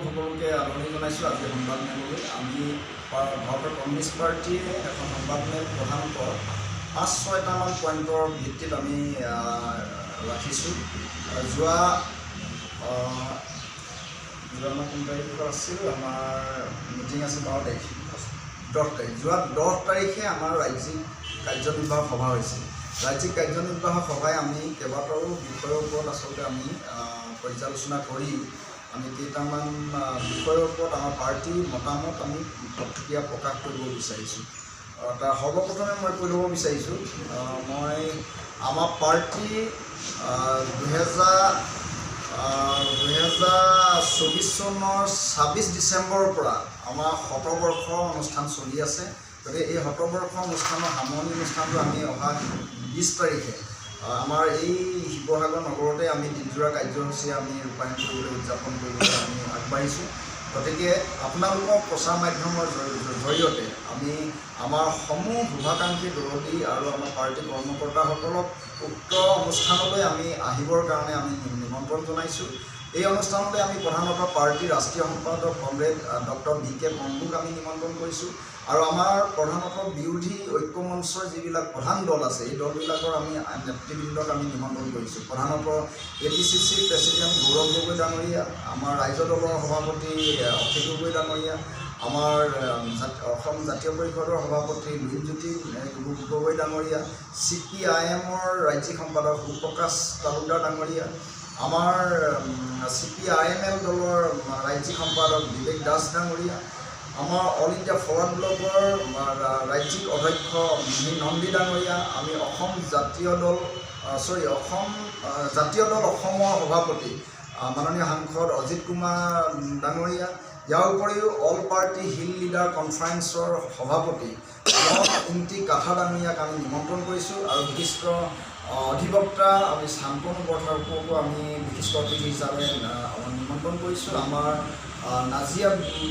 সকলোকে আদৰণি জনাইছোঁ। আজি সংবাদ মেললৈ আমি ভাৰতৰ কমিউনিষ্ট পাৰ্টীয়ে এখন সংবাদ মেল প্ৰধানতঃ ৫-৬টামান পইণ্টৰ ভিত্তিত আমি ৰাখিছোঁ। যোৱা কোন তাৰিখত আছিল আমাৰ মিটিং আছিল ১২ তাৰিখ ১০ তাৰিখ যোৱা ১০ তাৰিখে আমাৰ ৰাজ্যিক কাৰ্যনিৰ্বাহক সভা হৈছিল। ৰাজ্যিক কাৰ্যনিৰ্বাহক সভাই আমি কেইবাটাও বিষয়ৰ ওপৰত আচলতে আমি পৰ্যালোচনা কৰি আমি কেইটামান বিষয়ৰ ওপৰত আমাৰ পাৰ্টীৰ মতামত আমি প্ৰতিক্ৰিয়া প্ৰকাশ কৰিব বিচাৰিছোঁ। তাৰ সৰ্বপ্ৰথমে মই কৈ ল'ব বিচাৰিছোঁ, মই আমাৰ পাৰ্টী ২০২৪ চনৰ ২৬ ডিচেম্বৰৰ পৰা আমাৰ শতবৰ্ষ অনুষ্ঠান চলি আছে। গতিকে এই শতবৰ্ষ অনুষ্ঠানৰ সামৰণি অনুষ্ঠানটো আমি অহা ২০ তাৰিখে আমাৰ এই শিৱসাগৰ নগৰতে আমি দিনজোৰা কাৰ্যসূচী আমি ৰূপায়ণ কৰিবলৈ উদযাপন কৰিবলৈ আমি আগবাঢ়িছোঁ। গতিকে আপোনালোকৰ প্ৰচাৰ মাধ্যমৰ জৰিয়তে আমি আমাৰ সমূহ শুভাকাংক্ষী দৰদী আৰু আমাৰ পাৰ্টী কৰ্মকৰ্তাসকলক উক্ত অনুষ্ঠানলৈ আমি আহিবৰ কাৰণে আমি নিমন্ত্ৰণ জনাইছোঁ। এই অনুষ্ঠানলৈ আমি প্ৰধানতঃ পাৰ্টীৰ ৰাষ্ট্ৰীয় সম্পাদক কমৰেড ডক্টৰ VK পণ্ডুক আমি নিমন্ত্ৰণ কৰিছোঁ আৰু আমাৰ প্ৰধানতঃ বিৰোধী ঐক্য মঞ্চৰ যিবিলাক প্ৰধান দল আছে এই দলবিলাকৰ আমি নেতৃবৃন্দক আমি নিমন্ত্ৰণ কৰিছোঁ। প্ৰধানতঃ APCC প্ৰেচিডেণ্ট গৌৰৱ গগৈ ডাঙৰীয়া, আমাৰ ৰাজ্য দলৰ সভাপতি অখিল গগৈ ডাঙৰীয়া, আমাৰ অসম জাতীয় পৰিষদৰ সভাপতি লুইতজ্যোতি গগৈ ডাঙৰীয়া, CPIMৰ ৰাজ্যিক সম্পাদক সুপ্ৰকাশ তালুকদাৰ ডাঙৰীয়া, আমাৰ CPIML দলৰ ৰাজ্যিক সম্পাদক বিবেক দাস ডাঙৰীয়া, আমাৰ অল ইণ্ডিয়া ফৰৱাৰ্ড ব্লকৰ ৰাজ্যিক অধ্যক্ষ মিহিৰ নন্দী ডাঙৰীয়া, আমি অসম জাতীয় দল অসমৰ সভাপতি মাননীয় সাংসদ অজিত কুমাৰ ডাঙৰীয়া, ইয়াৰ উপৰিও অল পাৰ্টি হিল লিডাৰ কনফাৰেন্সৰ সভাপতি ইন্তি কাঠা ডাঙৰীয়াক আমি নিমন্ত্ৰণ কৰিছোঁ আৰু বিশিষ্ট অধিবক্তা আমি শান্তনু বৰঠাকুৰকো আমি বিশিষ্ট অতিথি হিচাপে নিমন্ত্ৰণ কৰিছোঁ। আমাৰ নাজিয়া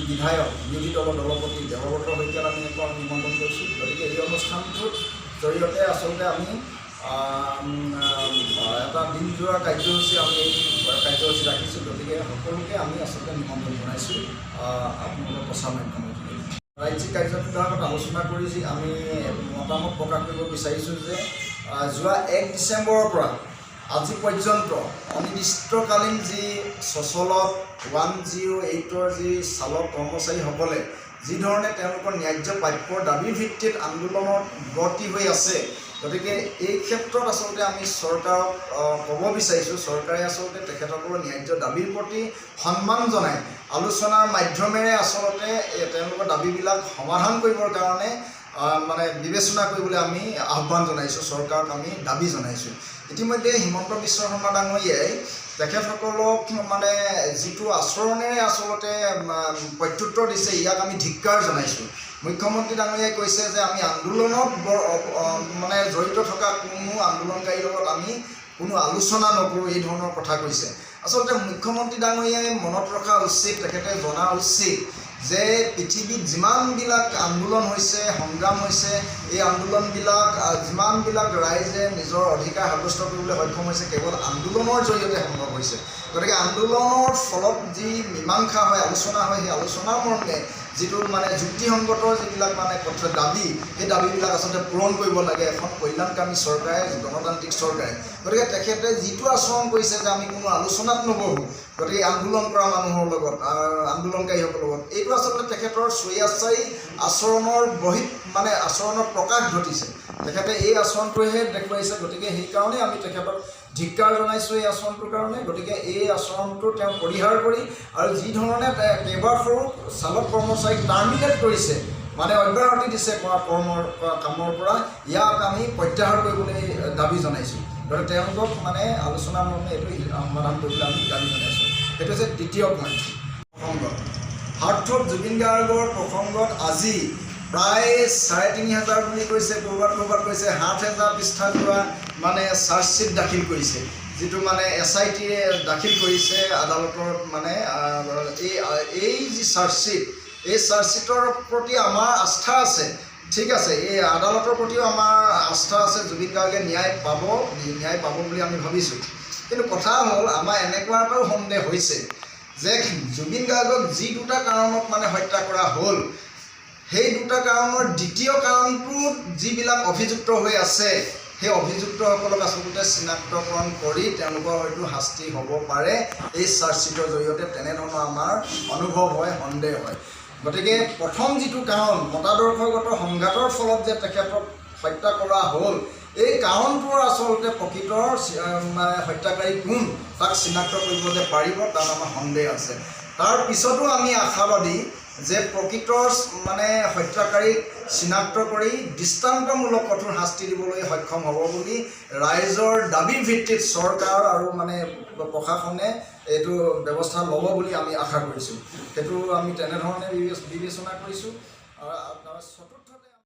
বিধায়ক বিৰোধী দলৰ দলপতি দেৱব্ৰত শইকীয়াক আমি নিমন্ত্ৰণ কৰিছোঁ। গতিকে এই অনুষ্ঠানটোৰ জৰিয়তে আচলতে আমি এটা দিনজোৰা কাৰ্যসূচী আমি এই কাৰ্যসূচী ৰাখিছোঁ। গতিকে সকলোকে আমি আচলতে নিমন্ত্ৰণ জনাইছোঁ আপোনালোকৰ প্ৰচাৰ মাধ্যমৰ জৰিয়তে। ৰাজ্যিক কাৰ্যনিৰ্বাহকত আলোচনা কৰি আমি মতামত প্ৰকাশ কৰিব বিচাৰিছোঁ যে যোৱা ১ ডিচেম্বৰৰ পৰা আজি পৰ্যন্ত অনিৰ্দিষ্টকালীন যি সচলত 108ৰ যি চালক কৰ্মচাৰীসকলে যিধৰণে তেওঁলোকৰ ন্যায্য প্ৰাপ্যৰ দাবীৰ ভিত্তিত আন্দোলনত ব্ৰতী হৈ আছে, গতিকে এই ক্ষেত্ৰত আচলতে আমি চৰকাৰক ক'ব বিচাৰিছোঁ, চৰকাৰে আচলতে তেখেতসকলৰ ন্যায্য দাবীৰ প্ৰতি সন্মান জনাই আলোচনাৰ মাধ্যমেৰে আচলতে তেওঁলোকৰ দাবীবিলাক সমাধান কৰিবৰ কাৰণে মানে বিবেচনা কৰিবলৈ আমি আহ্বান জনাইছোঁ, চৰকাৰক আমি দাবী জনাইছোঁ। ইতিমধ্যে হিমন্ত বিশ্ব শৰ্মা ডাঙৰীয়াই তেখেতসকলক মানে যিটো আচৰণেৰে আচলতে প্ৰত্যুত্তৰ দিছে, ইয়াক আমি ধিক্কাৰ জনাইছোঁ। মুখ্যমন্ত্ৰী ডাঙৰীয়াই কৈছে যে আমি আন্দোলনত মানে জড়িত থকা কোনো আন্দোলনকাৰীৰ লগত আমি কোনো আলোচনা নকৰোঁ, এই ধৰণৰ কথা কৈছে। আচলতে মুখ্যমন্ত্ৰী ডাঙৰীয়াই মনত ৰখা উচিত, তেখেতে জনা উচিত যে পৃথিৱীত যিমানবিলাক আন্দোলন হৈছে, সংগ্ৰাম হৈছে, এই আন্দোলনবিলাক যিমানবিলাক ৰাইজে নিজৰ অধিকাৰ সাব্যস্ত কৰিবলৈ সক্ষম হৈছে কেৱল আন্দোলনৰ জৰিয়তে সম্ভৱ হৈছে। গতিকে আন্দোলনৰ ফলত যি মীমাংসা হয়, আলোচনা হয়, সেই আলোচনাৰ মৰ্মে যিটো মানে যুক্তিসংগত যিবিলাক মানে কথা দাবী, সেই দাবীবিলাক আচলতে পূৰণ কৰিব লাগে এখন কল্যাণকামী চৰকাৰে, গণতান্ত্ৰিক চৰকাৰে। গতিকে তেখেতে যিটো আচৰণ কৰিছে যে আমি কোনো আলোচনাত নবহোঁ, গতিকে আন্দোলন কৰা মানুহৰ লগত, আন্দোলনকাৰীসকলৰ লগত, এইটো আচলতে তেখেতৰ স্বৈৰাচ্চাৰী আচৰণৰ মানে আচৰণৰ প্ৰকাশ ঘটিছে। তেখেতে এই আচৰণটোহে দেখুৱাইছে। গতিকে সেইকাৰণে আমি তেখেতক ধিক্কাৰ জনাইছোঁ এই আচৰণটোৰ কাৰণে। গতিকে এই আচৰণটো তেওঁ পৰিহাৰ কৰি আৰু যি ধৰণে কেইবাখৰো চালক কৰ্মচাৰীক টাৰ্মিনেট কৰিছে, মানে অব্যাহতি দিছে কামৰ পৰা, ইয়াক আমি প্ৰত্যাহাৰ কৰিবলৈ দাবী জনাইছোঁ। গতিকে তেওঁলোকক মানে আলোচনাৰ মৰ্মে এইটো সমাধান কৰিবলৈ আমি দাবী জনাইছোঁ। সেইটো হৈছে দ্বিতীয় পইণ্ট। প্ৰসংগত হাৰ্থত জুবিন গাৰ্গৰ প্ৰসংগত আজি প্ৰায় ৩৫০০ বুলি কৈছে, ক'ৰবাত কৈছে ৭০০০ পৃষ্ঠা যোৱা মানে চাৰ্জশ্বিট দাখিল কৰিছে, যিটো মানে SITয়ে দাখিল কৰিছে আদালতৰ। মানে এই যি চাৰ্জশ্বিট, এই চাৰ্জশ্বিটৰ প্ৰতি আমাৰ আস্থা আছে, ঠিক আছে, এই আদালতৰ প্ৰতিও আমাৰ আস্থা আছে, জুবিন গাৰ্গে ন্যায় পাব বুলি আমি ভাবিছোঁ। কিন্তু কথা হ'ল আমাৰ এনেকুৱা এটাও সন্দেহ হৈছে যে জুবিন গাৰ্গক যি দুটা কাৰণত মানে হত্যা কৰা হ'ল সেই দুটা কাৰণৰ দ্বিতীয় কাৰণটোত যিবিলাক অভিযুক্ত হৈ আছে সেই অভিযুক্তসকলক আচলতে চিনাক্তকৰণ কৰি তেওঁলোকৰ হয়তো শাস্তি হ'ব পাৰে এই চাৰ্জশ্বিটৰ জৰিয়তে তেনেধৰণৰ আমাৰ অনুভৱ হয় সন্দেহ হয় গতিকে প্ৰথম যিটো কাৰণ মতাদৰ্শগত সংঘাতৰ ফলত যে তেখেতক হত্যা কৰা হ'ল এই কাৰণটোৰ আচলতে প্ৰকৃতৰ মানে হত্যাকাৰী কোন তাক চিনাক্ত কৰিব যে পাৰিব তাত আমাৰ সন্দেহ আছে তাৰ পিছতো আমি আশাবাদী যে প্ৰকৃতৰ মানে হত্যাকাৰীক চিনাক্ত কৰি দৃষ্টান্তমূলক কঠোৰ শাস্তি দিবলৈ সক্ষম হ'ব বুলি ৰাইজৰ দাবীৰ ভিত্তিত চৰকাৰ আৰু মানে প্ৰশাসনে এইটো ব্যৱস্থা ল'ব বুলি আমি আশা কৰিছোঁ সেইটো আমি তেনেধৰণে বিবেচনা কৰিছোঁ